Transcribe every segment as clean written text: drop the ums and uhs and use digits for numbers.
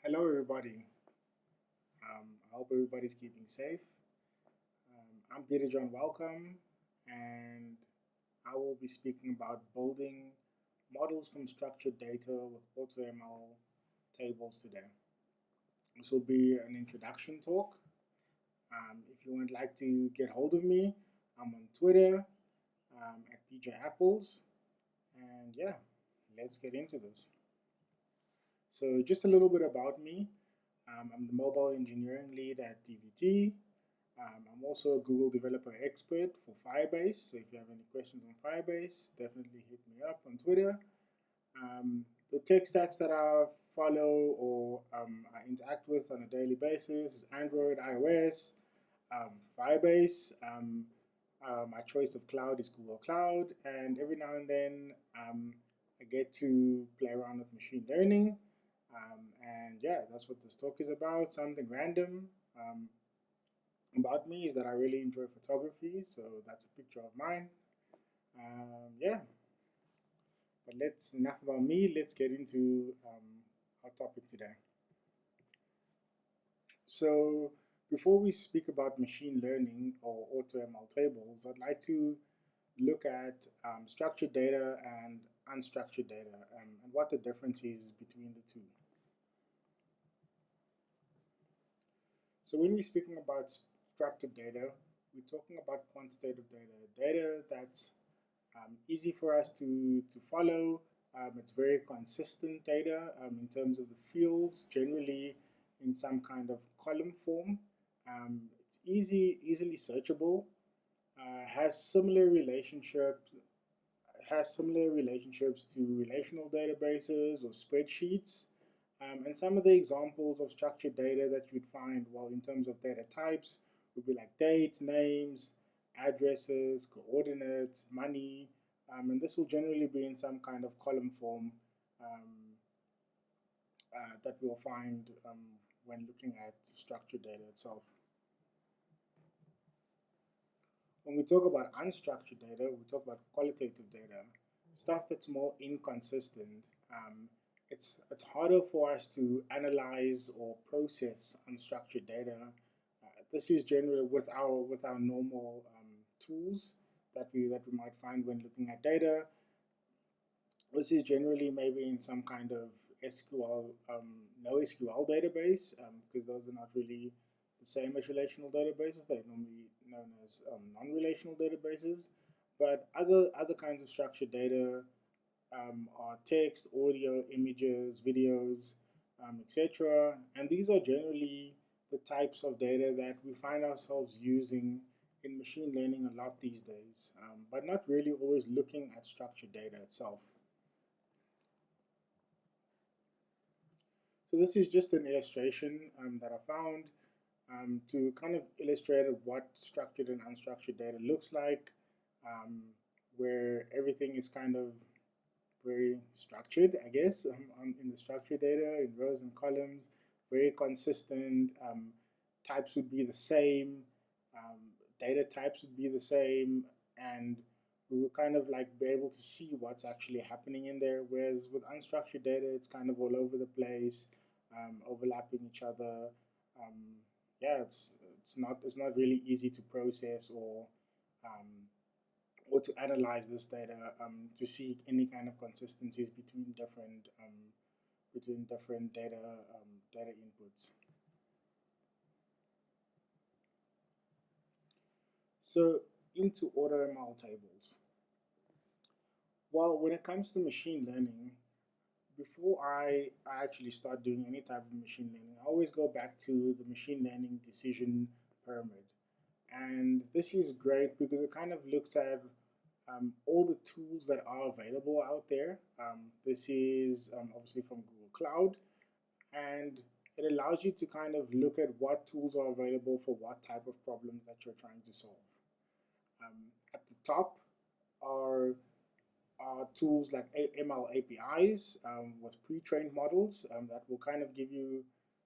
Hello, everybody. I hope everybody's keeping safe. I'm Peter John Welcome, and I will be speaking about building models from structured data with AutoML tables today. This will be an introduction talk. If you would like to get hold of me, I'm on Twitter at PJ Apples, and yeah, let's get into this. So, just a little bit about me. I'm the mobile engineering lead at DVT. I'm also a Google developer expert for Firebase. So if you have any questions on Firebase, definitely hit me up on Twitter. The tech stacks that I follow or I interact with on a daily basis is Android, iOS, Firebase. My choice of cloud is Google Cloud, and every now and then I get to play around with machine learning. And yeah, that's what this talk is about. Something random. About me is that I really enjoy photography, so that's a picture of mine. Yeah, but let's enough about me. Let's get into our topic today. So before we speak about machine learning or AutoML tables, I'd like to look at structured data and unstructured data and what the difference is between the two. So when we're speaking about structured data, we're talking about quantitative data, data that's easy for us to follow. It's very consistent data in terms of the fields, generally in some kind of column form. It's easily searchable, has similar relationships to relational databases or spreadsheets. And some of the examples of structured data that you'd find, well, in terms of data types, would be like dates, names, addresses, coordinates, money, and this will generally be in some kind of column form um, that we'll find when looking at structured data itself. When we talk about unstructured data, we talk about qualitative data, stuff that's more inconsistent. It's harder for us to analyze or process unstructured data. This is generally with our normal tools that we might find when looking at data. This is generally maybe in some kind of SQL, NoSQL database, because those are not really the same as relational databases. They're normally known as non-relational databases. But other kinds of structured data are text, audio, images, videos, etc. And these are generally the types of data that we find ourselves using in machine learning a lot these days, but not really always looking at structured data itself. So this is just an illustration that I found to kind of illustrate what structured and unstructured data looks like, um, where everything is kind of very structured, I guess, in the structured data, in rows and columns, very consistent. Types would be the same, um, data types would be the same, and we will kind of like be able to see what's actually happening in there. Whereas with unstructured data, it's kind of all over the place, overlapping each other. Um, yeah, it's not really easy to process um, or to analyze this data to see any kind of consistencies between different data inputs. So into AutoML tables. Well, when it comes to machine learning, before I actually start doing any type of machine learning, I always go back to the machine learning decision pyramid. And this is great because it kind of looks at all the tools that are available out there. This is obviously from Google Cloud, and it allows you to kind of look at what tools are available for what type of problems that you're trying to solve. At the top are tools like ML APIs with pre-trained models that will kind of give you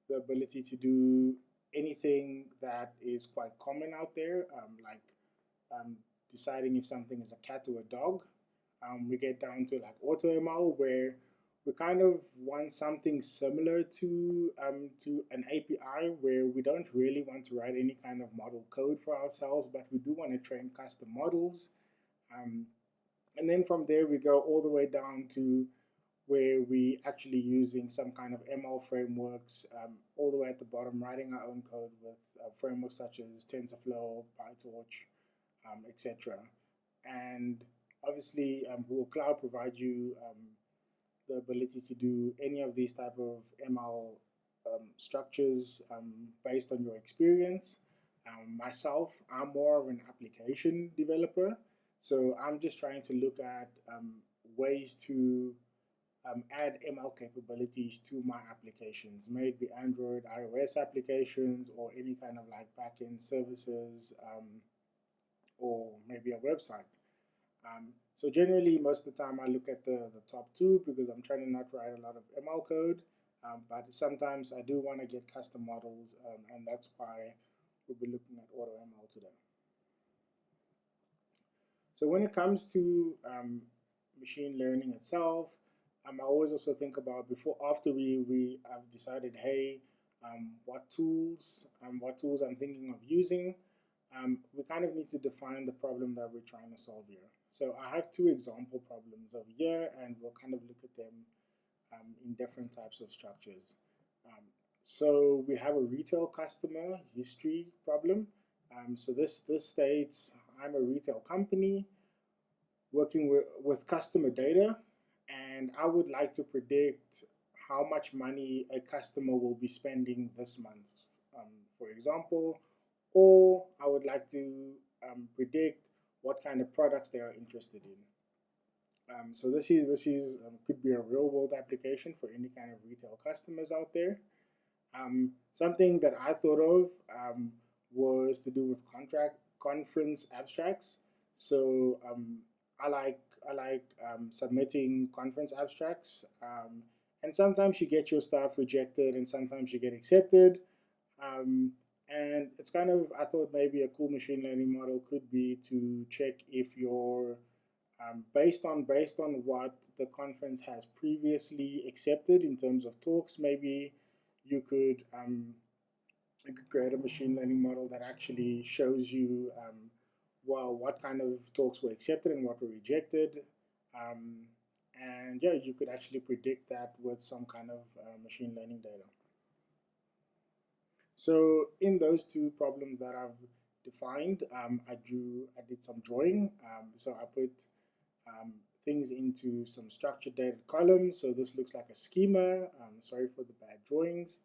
the ability to do anything that is quite common out there, like um, deciding if something is a cat or a dog. We get down to like AutoML, where we kind of want something similar to an API where we don't really want to write any kind of model code for ourselves, but we do want to train custom models. Um, and then from there, we go all the way down to where we actually using some kind of ML frameworks, all the way at the bottom, writing our own code with frameworks such as TensorFlow, PyTorch, etc. And obviously, Google Cloud provides you the ability to do any of these type of ML structures based on your experience. Myself, I'm more of an application developer, so I'm just trying to look at ways to add ML capabilities to my applications, may it be Android, iOS applications, or any kind of like backend services, or maybe a website. So generally, most of the time I look at the top two because I'm trying to not write a lot of ML code, but sometimes I do want to get custom models, and that's why we'll be looking at AutoML today. So when it comes to machine learning itself, I always also think about after we have decided, hey, what tools I'm thinking of using. We kind of need to define the problem that we're trying to solve here. So I have two example problems over here, and we'll kind of look at them in different types of structures. So we have a retail customer history problem. So this states I'm a retail company working with customer data, and I would like to predict how much money a customer will be spending this month, for example, or I would like to predict what kind of products they are interested in. So this is could be a real world application for any kind of retail customers out there. Something that I thought of was to do with conference abstracts. So I like submitting conference abstracts, and sometimes you get your stuff rejected, and sometimes you get accepted. Um, and it's kind of, I thought maybe a cool machine learning model could be to check if you're based on what the conference has previously accepted in terms of talks. Maybe you could um, you could create a machine learning model that actually shows you well what kind of talks were accepted and what were rejected. Um, and yeah, you could actually predict that with some kind of machine learning data. So in those two problems that I've defined, I did some drawing. So I put things into some structured data columns. So this looks like a schema. Sorry for the bad drawings.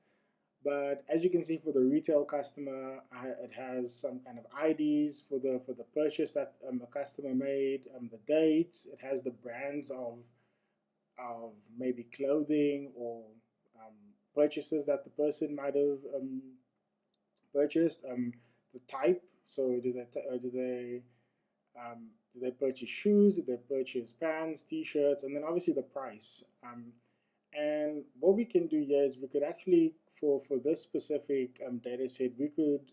But as you can see, for the retail customer, it has some kind of IDs for the purchase that a customer made, the dates. It has the brands of maybe clothing or purchases that the person might have purchased. The type. So do they purchase shoes? Do they purchase pants, t-shirts, and then obviously the price. And what we can do here is we could actually, for this specific data set, we could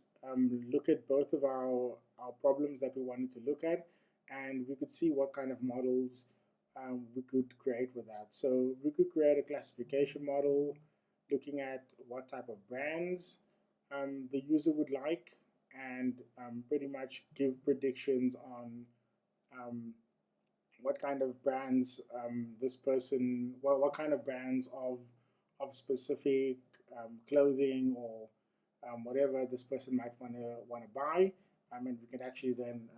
look at both of our problems that we wanted to look at, and we could see what kind of models we could create with that. So we could create a classification model looking at what type of brands the user would like, and pretty much give predictions on um, what kind of brands this person, well, what kind of brands of specific clothing or whatever this person might want to buy. And we could actually then,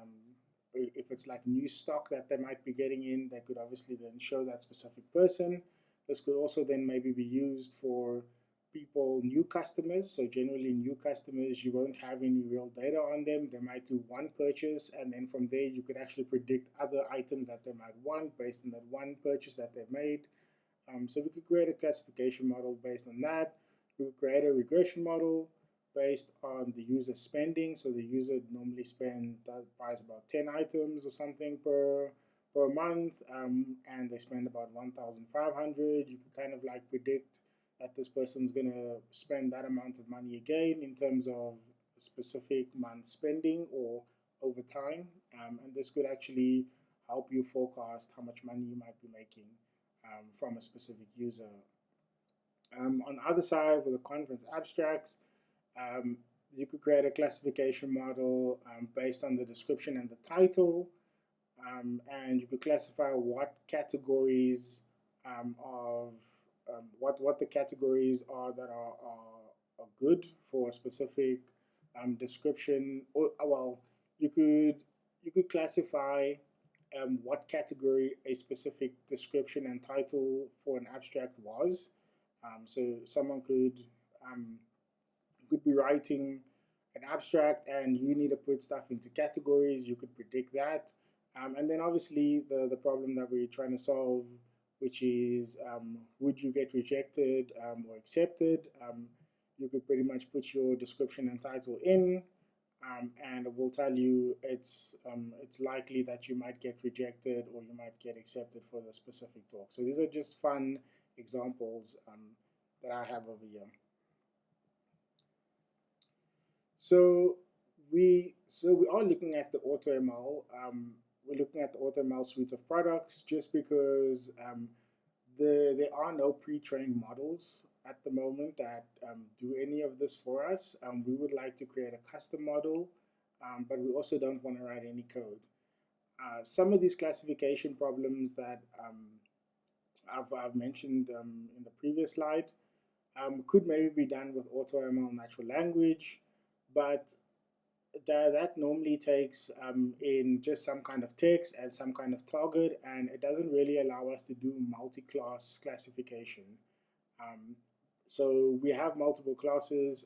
if it's like new stock that they might be getting in, they could obviously then show that specific person. This could also then maybe be used for people, new customers. So generally new customers, you won't have any real data on them. They might do one purchase, and then from there you could actually predict other items that they might want based on that one purchase that they've made. So we could create a classification model based on that. We could create a regression model based on the user spending. So the user normally buys about 10 items or something per month, and they spend about 1,500. You could kind of like predict that this person's going to spend that amount of money again in terms of a specific month spending or over time. And this could actually help you forecast how much money you might be making from a specific user. On the other side, with the conference abstracts, um, you could create a classification model based on the description and the title, and you could classify what categories of what the categories are that are good for a specific description. Or well, you could you could classify what category a specific description and title for an abstract was. So someone could be writing an abstract and you need to put stuff into categories. You could predict that. And then obviously the problem that we're trying to solve, which is would you get rejected or accepted? You could pretty much put your description and title in, and it will tell you it's likely that you might get rejected or you might get accepted for the specific talk. So these are just fun examples that I have over here. So we are looking at the AutoML. We're looking at the AutoML suite of products just because there are no pre-trained models at the moment that do any of this for us. We would like to create a custom model, but we also don't want to write any code. Some of these classification problems that I've mentioned in the previous slide could maybe be done with AutoML natural language, but that normally takes in just some kind of text and some kind of target, and it doesn't really allow us to do multi-class classification. So we have multiple classes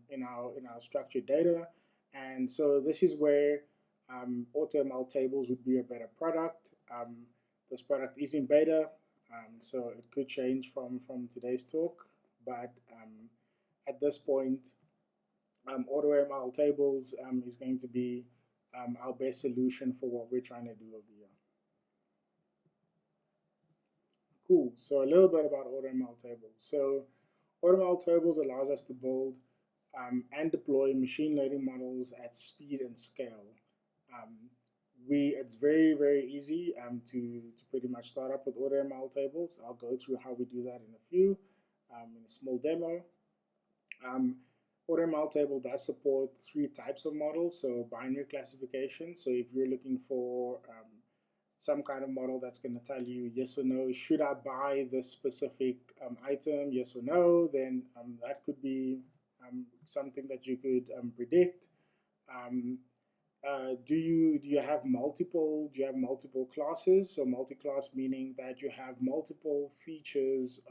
in our structured data, and so this is where AutoML Tables would be a better product. This product is in beta, so it could change from today's talk, but at this point, AutoML Tables is going to be our best solution for what we're trying to do over here. Cool. So a little bit about AutoML Tables. So AutoML Tables allows us to build and deploy machine learning models at speed and scale. It's very easy to pretty much start up with AutoML Tables. I'll go through how we do that in a few in a small demo. AutoML Table does support 3 types of models, so binary classification. So if you're looking for some kind of model that's going to tell you yes or no, should I buy this specific item, yes or no, then that could be something that you could predict. Do you have multiple classes? So multi-class meaning that you have multiple features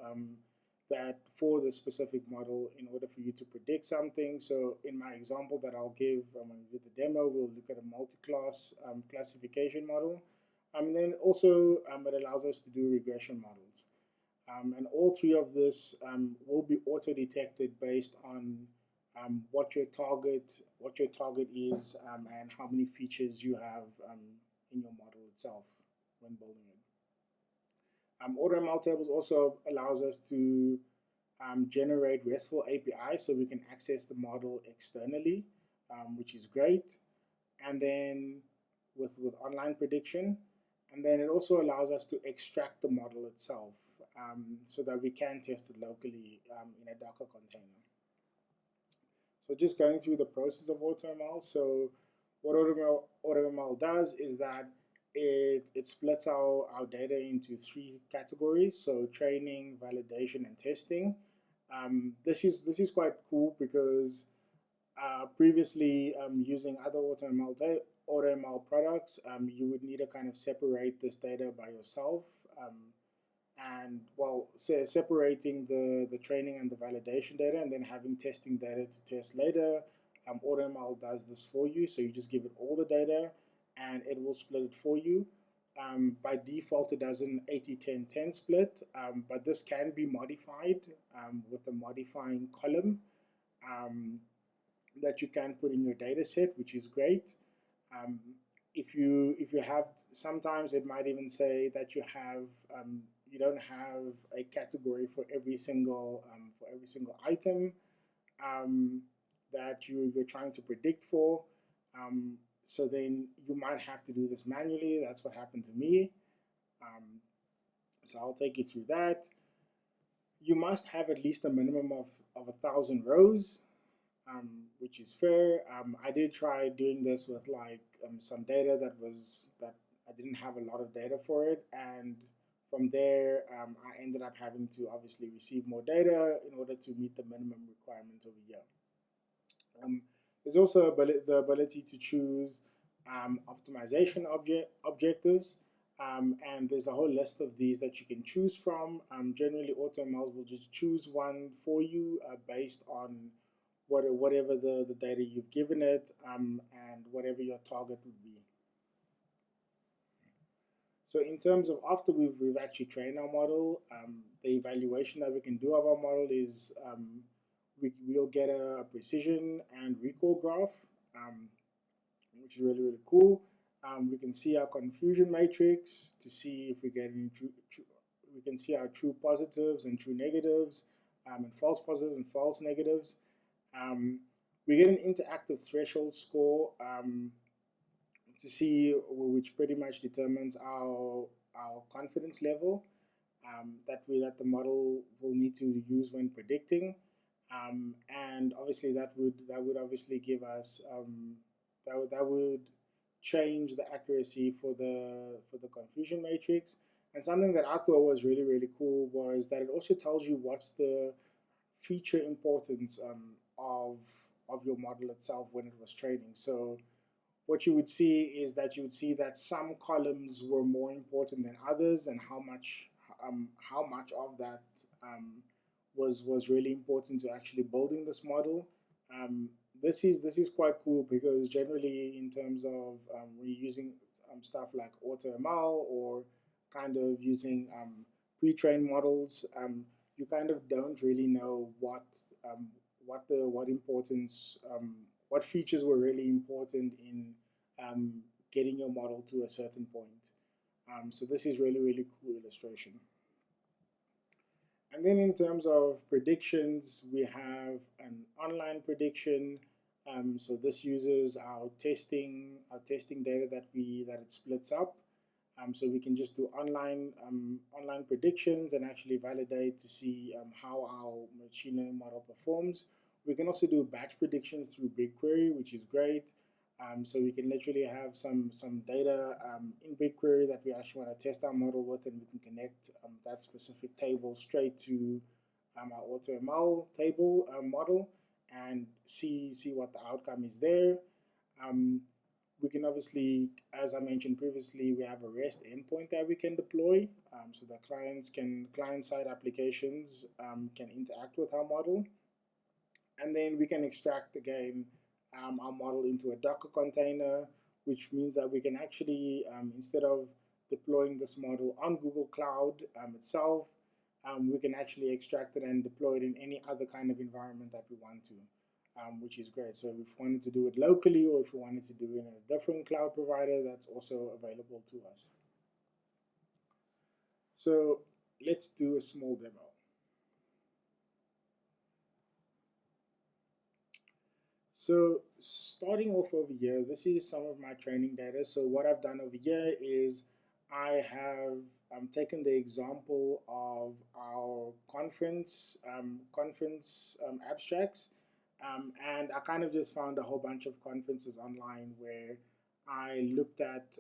that for the specific model in order for you to predict something. So in my example that I'll give when we do the demo, we'll look at a multi-class classification model. And then also it allows us to do regression models. And all 3 of this will be auto-detected based on what your target is and how many features you have in your model itself when building it. AutoML Tables also allows us to generate RESTful APIs so we can access the model externally, which is great. And then with online prediction, and then it also allows us to extract the model itself so that we can test it locally in a Docker container. So just going through the process of AutoML. So what AutoML does is that it splits our data into 3 categories. So training, validation, and testing. This is quite cool because previously using other AutoML products, you would need to kind of separate this data by yourself. And well, separating the training and the validation data and then having testing data to test later, AutoML does this for you. So you just give it all the data and it will split it for you. By default, it does an 80-10-10 split, but this can be modified with a modifying column that you can put in your data set, which is great. If you have, sometimes it might even say that you don't have a category for every single item that you're trying to predict for. So then you might have to do this manually. That's what happened to me. So I'll take you through that. You must have at least a minimum of 1,000 rows, which is fair. I did try doing this with like some data that I didn't have a lot of data for it, and from there I ended up having to obviously receive more data in order to meet the minimum requirement over here. There's also the ability to choose optimization objectives, and there's a whole list of these that you can choose from. Generally, AutoML will just choose one for you based on whatever the data you've given it and whatever your target would be. So in terms of after we've actually trained our model, the evaluation that we can do of our model is we'll get a precision and recall graph, which is really, really cool. We can see our confusion matrix to see if we get any we can see our true positives and true negatives, and false positives and false negatives. We get an interactive threshold score to see, which pretty much determines our confidence level that the model will need to use when predicting. And obviously that would obviously give us that would change the accuracy for the confusion matrix. And something that I thought was really, really cool was that it also tells you what's the feature importance of your model itself when it was training. So what you would see is that you would see that some columns were more important than others, and how much of that was really important to actually building this model. This is quite cool because generally in terms of when you're using stuff like AutoML or kind of using pre-trained models, you kind of don't really know what importance what features were really important in getting your model to a certain point. So this is really, really cool illustration. And then in terms of predictions, we have an online prediction. So this uses our testing data that it splits up. So we can just do online predictions and actually validate to see how our machine learning model performs. We can also do batch predictions through BigQuery, which is great. So we can literally have some data in BigQuery that we actually want to test our model with, and we can connect that specific table straight to our AutoML table model and see what the outcome is there. We can obviously, as I mentioned previously, we have a REST endpoint that we can deploy, so that client-side applications can interact with our model, and then we can extract again our model into a Docker container, which means that we can actually, instead of deploying this model on Google Cloud itself, we can actually extract it and deploy it in any other kind of environment that we want to, which is great. So if we wanted to do it locally or if we wanted to do it in a different cloud provider, that's also available to us. So let's do a small demo. So starting off over here, this is some of my training data. So what I've done over here is I have taken the example of our conference abstracts, and I kind of just found a whole bunch of conferences online where I looked at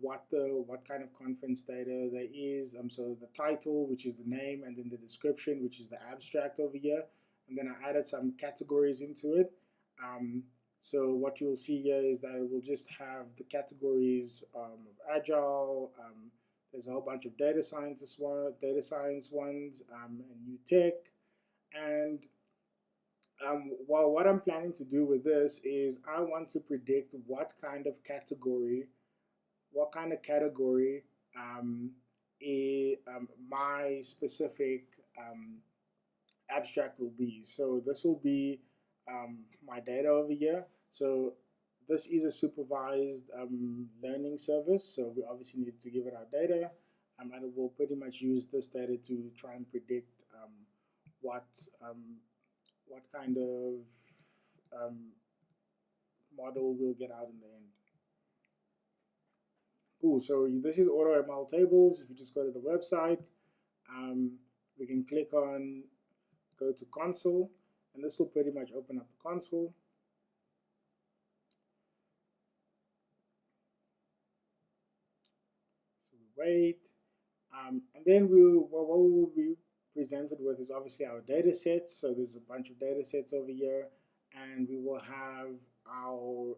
what kind of conference data there is. So the title, which is the name, and then the description, which is the abstract over here, and then I added some categories into it. So what you'll see here is that it will just have the categories of Agile. There's a whole bunch of data science ones, and new tech. And what I'm planning to do with this is I want to predict what kind of category my specific abstract will be. So this will be my data over here. So this is a supervised learning service, so we obviously need to give it our data, and we'll pretty much use this data to try and predict what kind of model we'll get out in the end. Cool, so this is AutoML Tables. If you just go to the website, We can click on go to console, and this will pretty much open up the console. So we wait, and then what we will be presented with is obviously our data sets. So there's a bunch of data sets over here, and we will have our,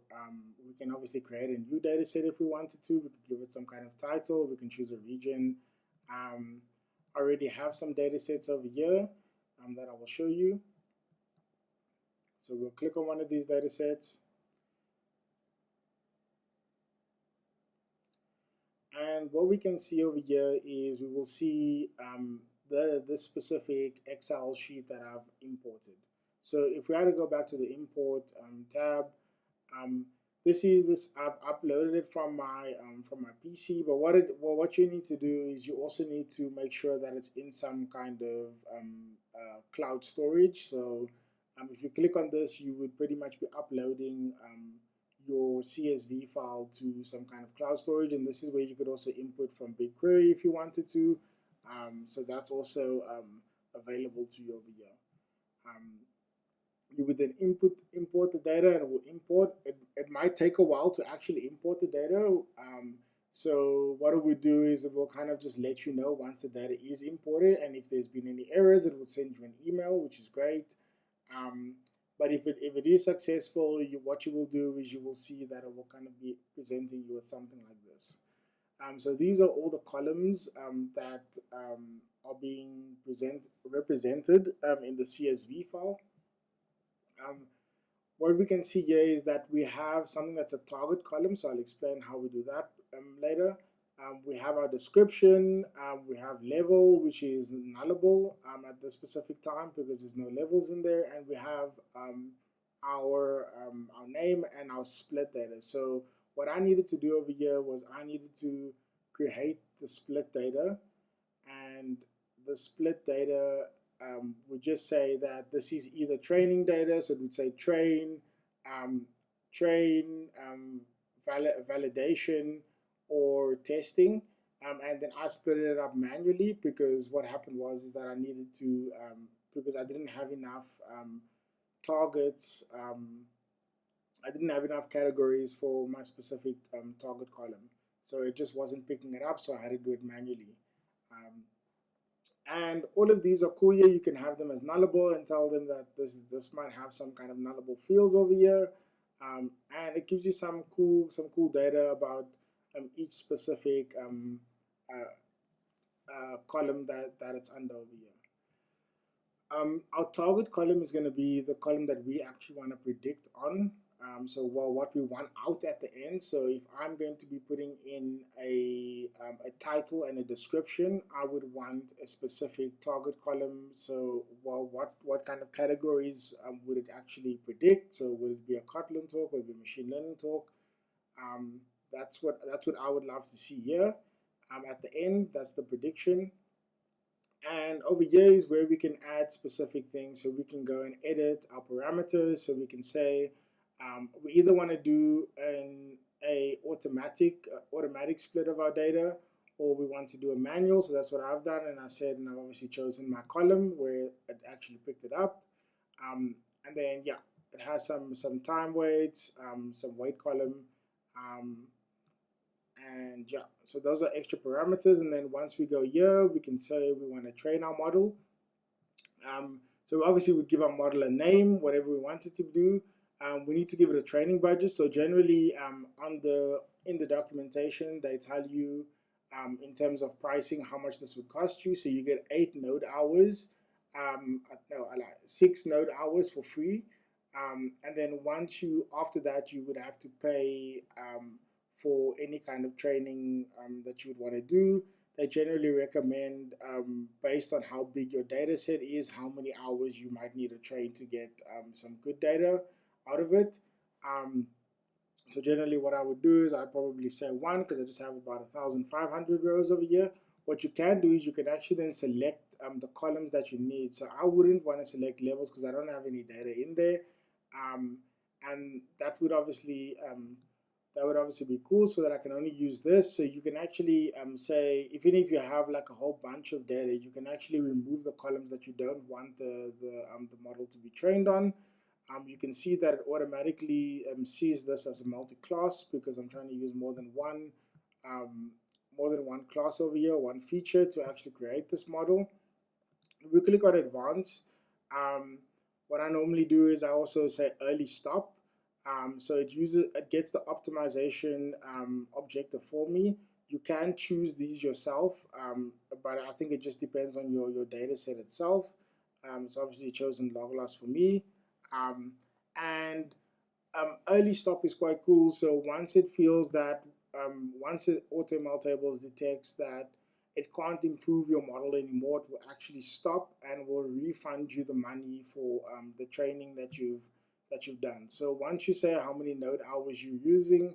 we can obviously create a new data set if we wanted to. We could give it some kind of title. We can choose a region. I already have some data sets over here that I will show you. So we'll click on one of these data sets. And what we can see over here is we will see this specific Excel sheet that I've imported. So if we had to go back to the import tab, um, this I've uploaded it from my PC. But what you need to do is you also need to make sure that it's in some kind of cloud storage. So if you click on this, you would pretty much be uploading your CSV file to some kind of cloud storage, and this is where you could also input from BigQuery if you wanted to. So that's also available to you over here. You would then import the data, and it will import. It might take a while to actually import the data. So what it would do is it will kind of just let you know once the data is imported, and if there's been any errors, it will send you an email, which is great. But if it is successful, what you will do is you will see that it will kind of be presenting you with something like this. So these are all the columns that are being represented in the CSV file. What we can see here is that we have something that's a target column, so I'll explain how we do that later. We have our description, we have level, which is nullable at this specific time because there's no levels in there, and we have our name and our split data. So what I needed to do over here was I needed to create the split data, and the split data would just say that this is either training data, so it would say train, um, train, validation, or testing. And then I split it up manually because what happened was is that I needed to, because I didn't have enough targets, I didn't have enough categories for my specific target column. So it just wasn't picking it up, so I had to do it manually. And all of these are cool here. You can have them as nullable and tell them that this might have some kind of nullable fields over here. And it gives you some cool data about each specific column that it's under over here. Our target column is going to be the column that we actually want to predict on. So what we want out at the end. So if I'm going to be putting in a title and a description, I would want a specific target column. So what kind of categories would it actually predict? So would it be a Kotlin talk? Would it be a machine learning talk? That's what I would love to see here. At the end, that's the prediction. And over here is where we can add specific things. So we can go and edit our parameters. So we can say we either want to do a automatic split of our data, or we want to do a manual. So that's what I've done, and I said, and I've obviously chosen my column where it actually picked it up. And then yeah, it has some time weights, some weight column. And yeah, so those are extra parameters. And then once we go here, we can say we want to train our model. So obviously we give our model a name, whatever we want it to do. We need to give it a training budget. So generally in the documentation, they tell you in terms of pricing how much this would cost you. So you get 8 node hours, no, 6 node hours for free. And then after that, you would have to pay for any kind of training that you would want to do. They generally recommend, based on how big your data set is, how many hours you might need to train to get some good data out of it. So generally what I would do is I'd probably say 1 because I just have about 1,500 rows over here. What you can do is you can actually then select the columns that you need. So I wouldn't want to select levels because I don't have any data in there. And that would obviously that would obviously be cool, so that I can only use this. So you can actually say, even if you have like a whole bunch of data, you can actually remove the columns that you don't want the model to be trained on. You can see that it automatically sees this as a multi-class, because I'm trying to use um, more than one class over here, one feature to actually create this model. If we click on advanced, um, what I normally do is I also say early stop. So it gets the optimization objective for me. You can choose these yourself, but I think it just depends on your data set itself. It's obviously chosen log loss for me. Um, and Early stop is quite cool. So once it feels that, once AutoML Tables detects that it can't improve your model anymore, it will actually stop and will refund you the money for the training that you've done. So once you say how many node hours you're using,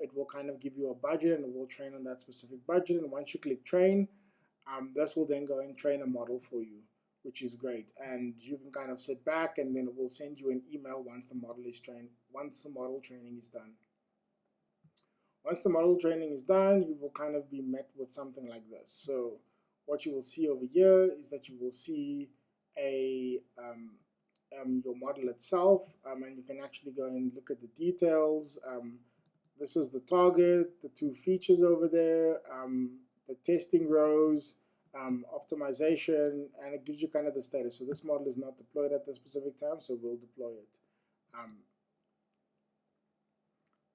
it will kind of give you a budget, and it will train on that specific budget. And once you click train, this will then go and train a model for you, which is great. And you can kind of sit back, and then it will send you an email once the model is trained, once the model training is done. Once the model training is done, you will kind of be met with something like this. So what you will see over here is that you will see your model itself, and you can actually go and look at the details. This is the target, the two features over there, the testing rows, optimization, and it gives you kind of the status. So this model is not deployed at this specific time, so we'll deploy it.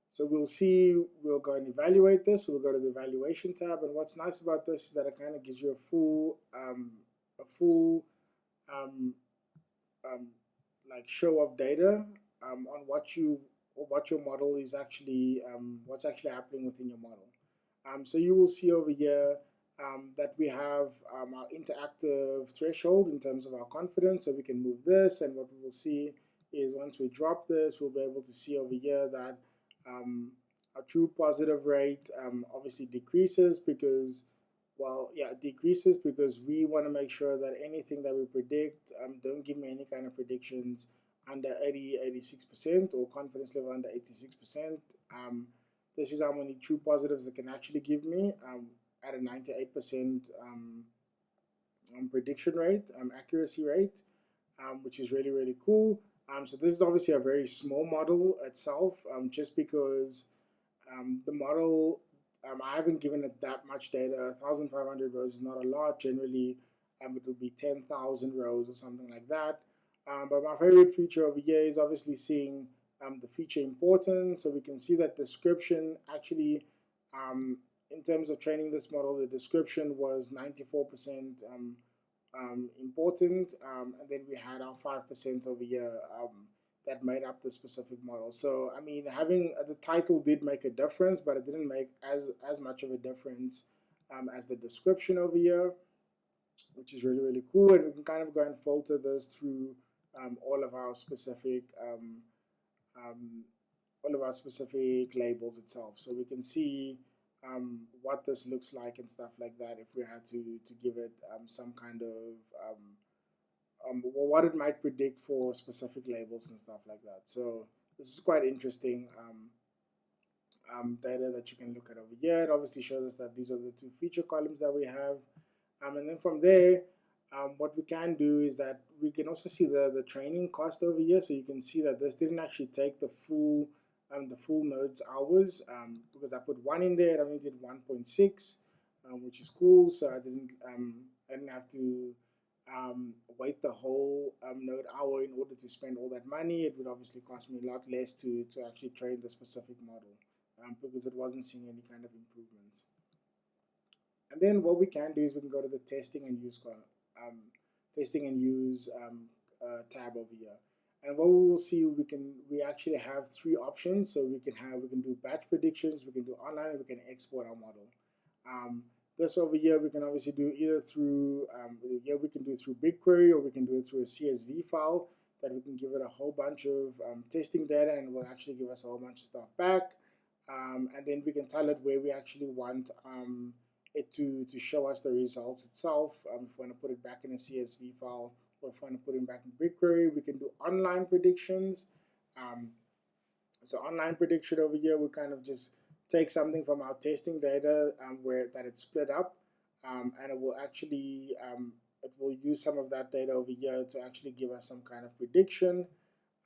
So we'll go and evaluate this. So we'll go to the evaluation tab, and what's nice about this is that it kind of gives you a full um, like show of data on what your model is actually, what's actually happening within your model. So you will see over here that we have our interactive threshold in terms of our confidence, so we can move this, and what we will see is once we drop this, we'll be able to see over here that our true positive rate obviously decreases because, well, yeah, it decreases because we want to make sure that anything that we predict, don't give me any kind of predictions under 86%, or confidence level under 86%. This is how many true positives it can actually give me at a 98% prediction rate, accuracy rate, which is really, really cool. So this is obviously a very small model itself, just because the model, I haven't given it that much data. 1,500 rows is not a lot. Generally, it will be 10,000 rows or something like that. But my favorite feature over here is obviously seeing the feature importance. So we can see that description actually, in terms of training this model, the description was 94% important, and then we had our 5% over here that made up the specific model. So I mean, having the title did make a difference, but it didn't make as much of a difference as the description over here, which is really, really cool. And we can kind of go and filter this through all of our specific um, labels itself, so we can see what this looks like and stuff like that, if we had to give it some kind of well, what it might predict for specific labels and stuff like that. So this is quite interesting data that you can look at over here. It obviously shows us that these are the two feature columns that we have, and then from there, what we can do is that we can also see the training cost over here. So you can see that this didn't actually take the full nodes hours, because I put 1 in there. It only did 1.6, which is cool. So I didn't have to wait the whole node hour in order to spend all that money. It would obviously cost me a lot less to actually train the specific model, because it wasn't seeing any kind of improvements. And then what we can do is we can go to the testing and use tab over here. And what we will see, we actually have 3 options. So we can do batch predictions, we can do online, and we can export our model. This over here we can obviously do either through we can do it through BigQuery, or we can do it through a CSV file that we can give it a whole bunch of testing data, and it will actually give us a whole bunch of stuff back. And then we can tell it where we actually want it to show us the results itself. If we want to put it back in a CSV file, or if we want to put it back in BigQuery, we can do online predictions. So online prediction over here, we kind of just take something from our testing data where that it's split up, and it will actually it will use some of that data over here to actually give us some kind of prediction.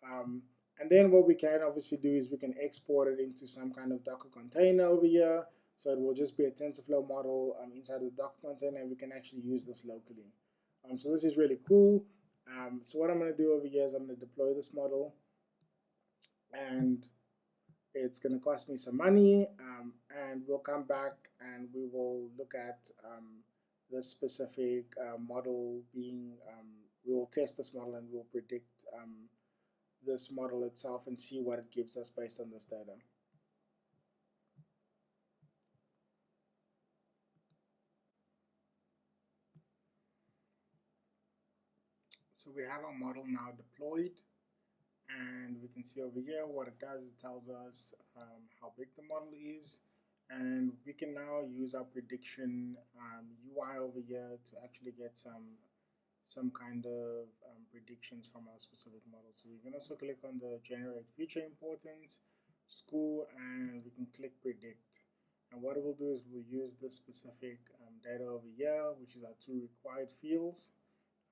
Um, and then what we can obviously do is we can export it into some kind of Docker container over here. So it will just be a TensorFlow model inside the Docker container, and we can actually use this locally. So this is really cool. So what I'm going to do over here is I'm going to deploy this model, and it's going to cost me some money, and we'll come back and we will look at this specific model being, we will test this model and we'll predict this model itself and see what it gives us based on this data. So we have our model now deployed, and we can see over here what it does. It tells us how big the model is, and we can now use our prediction UI over here to actually get some kind of predictions from our specific model. So we can also click on the generate feature importance, school, and we can click predict. And what it will do is we'll use this specific data over here, which is our two required fields,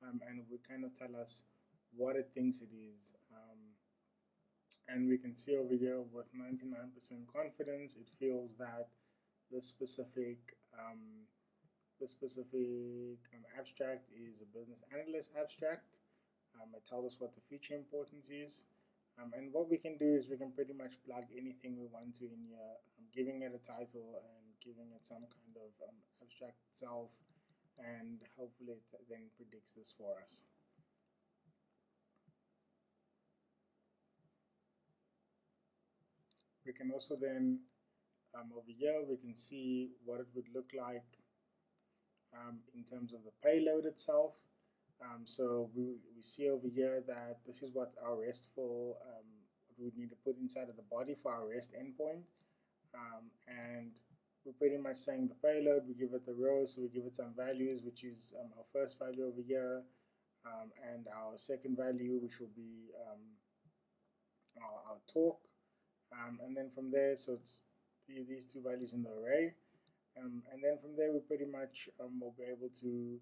and it will kind of tell us what it thinks it is. And we can see over here with 99% confidence, it feels that this specific abstract is a business analyst abstract. It tells us what the feature importance is. And what we can do is we can pretty much plug anything we want to in here, giving it a title and giving it some kind of abstract itself, and hopefully it then predicts this for us. We can also then, over here, we can see what it would look like in terms of the payload itself. So we see over here that this is what our RESTful, we would need to put inside of the body for our REST endpoint. And we're pretty much saying the payload, we give it the row, so we give it some values, which is our first value over here, and our second value, which will be our talk. And then from there, so it's these two values in the array. And then from there, we pretty much will be able to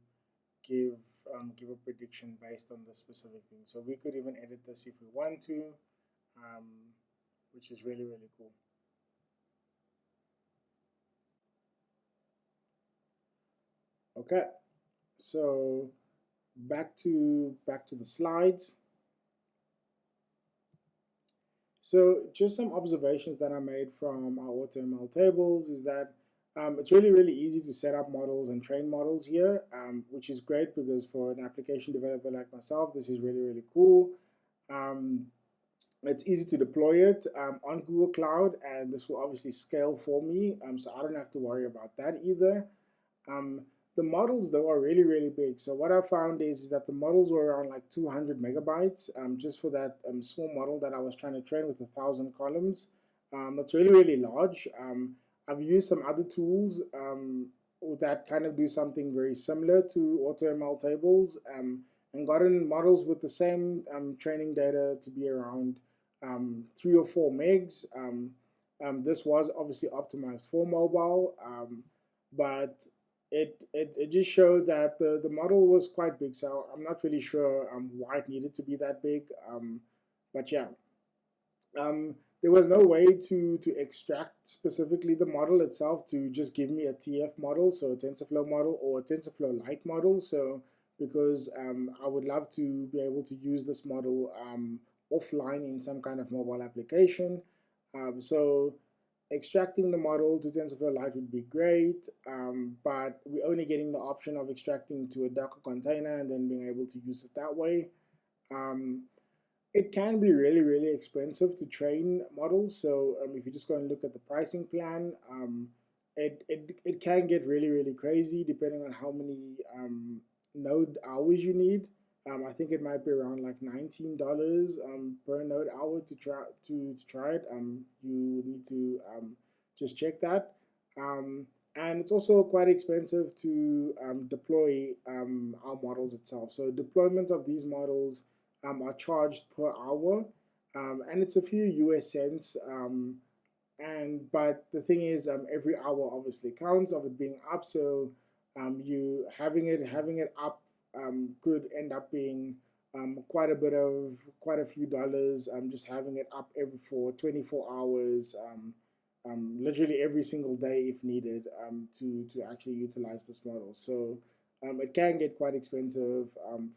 give a prediction based on the specific thing. So we could even edit this if we want to, which is really, really cool. Okay, so back to the slides. So just some observations that I made from our AutoML tables is that it's really, really easy to set up models and train models here, which is great because for an application developer like myself, this is really, really cool. It's easy to deploy it on Google Cloud, and this will obviously scale for me, so I don't have to worry about that either. Um, the models though are really, really big. So what I found is that the models were around like 200 megabytes just for that small model that I was trying to train with 1,000 columns. That's really, really large. I've used some other tools that kind of do something very similar to AutoML tables and gotten models with the same training data to be around 3 or 4 megs. This was obviously optimized for mobile, but it just showed that the model was quite big, so I'm not really sure why it needed to be that big. But yeah, there was no way to extract specifically the model itself to just give me a TF model, so a TensorFlow model or a TensorFlow Lite model. So because I would love to be able to use this model offline in some kind of mobile application. So extracting the model to TensorFlow Lite would be great, but we're only getting the option of extracting to a Docker container and then being able to use it that way. It can be really, really expensive to train models. So if you just go and look at the pricing plan, it can get really, really crazy depending on how many node hours you need. I think it might be around like $19 per node hour to try it. You need to just check that. And it's also quite expensive to deploy our models itself. So deployment of these models are charged per hour. and it's a few US cents. But the thing is, every hour obviously counts of it being up. So you having it up could end up being quite a few dollars. Just having it up every for 24 hours. Literally every single day if needed to actually utilize this model. So it can get quite expensive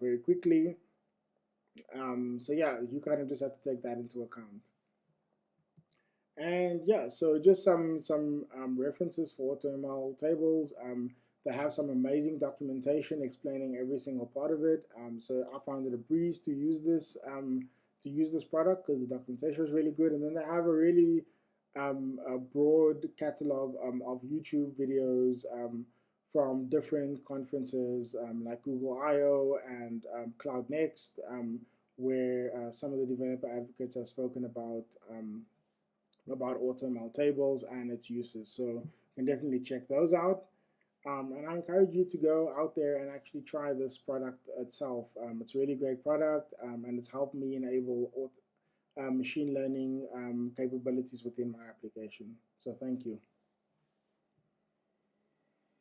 very quickly. So yeah, you kind of just have to take that into account. And yeah, so just some references for AutoML tables. They have some amazing documentation explaining every single part of it. So I found it a breeze to use this product because the documentation was really good. And then they have a really a broad catalog of YouTube videos from different conferences like Google I/O and Cloud Next, where some of the developer advocates have spoken about AutoML tables and its uses. So you can definitely check those out. And I encourage you to go out there and actually try this product itself. It's a really great product, and it's helped me enable machine learning capabilities within my application. So thank you.